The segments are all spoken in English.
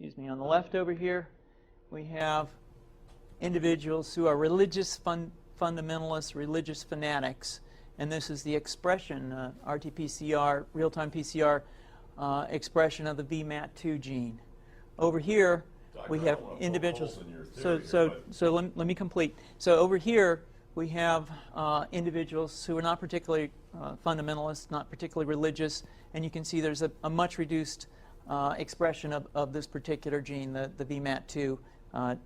excuse me, on the left over here, we have individuals who are religious fundamentalists, religious fanatics, and this is the expression, RT-PCR, real-time PCR expression of the VMAT2 gene. Over here, we have individuals. So let me complete. So over here, we have individuals who are not particularly fundamentalist, not particularly religious, and you can see there's a much reduced expression of this particular gene, the VMAT2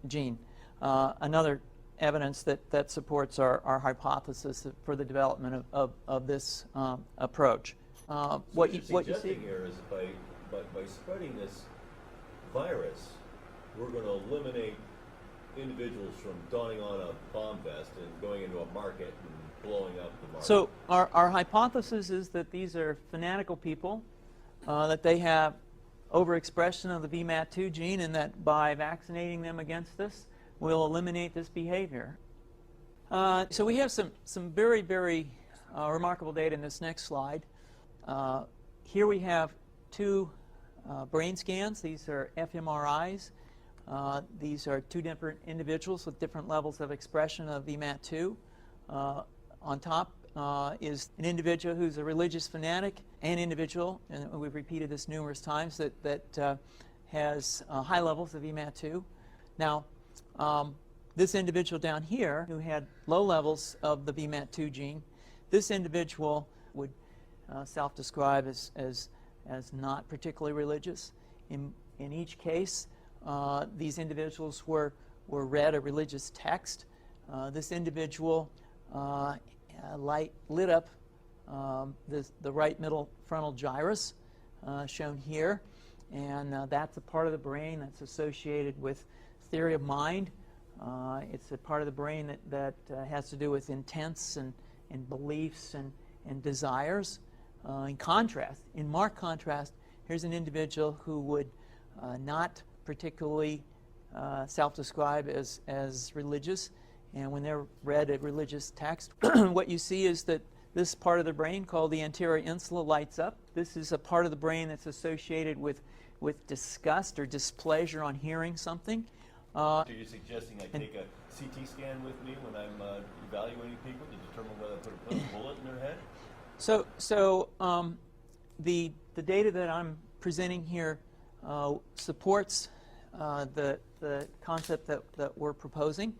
gene. Another evidence that supports our hypothesis for the development of this approach. What you see here is by spreading this virus, we're going to eliminate individuals from donning on a bomb vest and going into a market and blowing up the market. So our hypothesis is that these are fanatical people, that they have overexpression of the VMAT2 gene, and that by vaccinating them against this, we'll eliminate this behavior. So we have some very, very remarkable data in this next slide. Here we have two brain scans. These are fMRIs. These are two different individuals with different levels of expression of VMAT2. On top is an individual who's a religious fanatic, an individual, and we've repeated this numerous times, that has high levels of VMAT2. Now, this individual down here who had low levels of the VMAT2 gene, this individual would self-describe as not particularly religious. In each case, these individuals were read a religious text. This individual lit up the right middle frontal gyrus, shown here, and that's a part of the brain that's associated with theory of mind. It's a part of the brain that has to do with intents and beliefs and desires. In marked contrast, here's an individual who would not particularly self-describe as religious, and when they're read a religious text, what you see is that this part of the brain called the anterior insula lights up. This is a part of the brain that's associated with disgust or displeasure on hearing something. So you're suggesting I take a CT scan with me when I'm evaluating people to determine whether I put a bullet in their head? So the data that I'm presenting here supports the concept that we're proposing,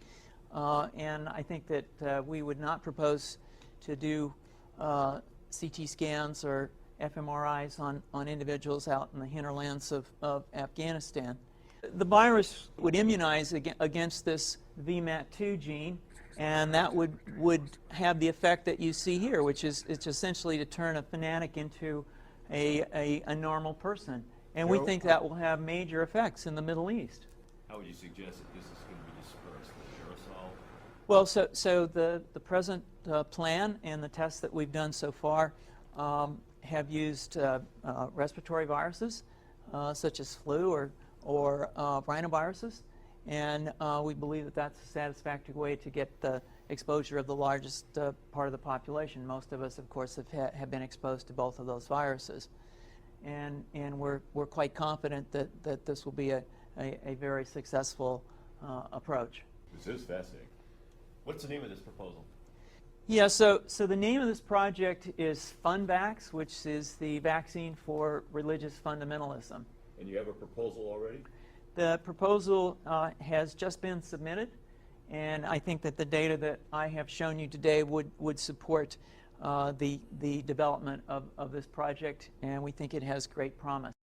and I think that we would not propose to do CT scans or fMRIs on individuals out in the hinterlands of Afghanistan. The virus would immunize against this VMAT2 gene, and that would have the effect that you see here, which is it's essentially to turn a fanatic into a normal person. And we think that will have major effects in the Middle East. How would you suggest that this is going to be dispersed, the aerosol? Well, so the present plan and the tests that we've done so far have used respiratory viruses, such as flu or rhinoviruses, and we believe that that's a satisfactory way to get the exposure of the largest part of the population. Most of us, of course, have been exposed to both of those viruses, and we're quite confident that this will be a very successful approach. This is fascinating. What's the name of this proposal? Yeah, so the name of this project is FUNVAX, which is the vaccine for religious fundamentalism. And you have a proposal already? The proposal has just been submitted, and I think that the data that I have shown you today would support the development of this project, and we think it has great promise.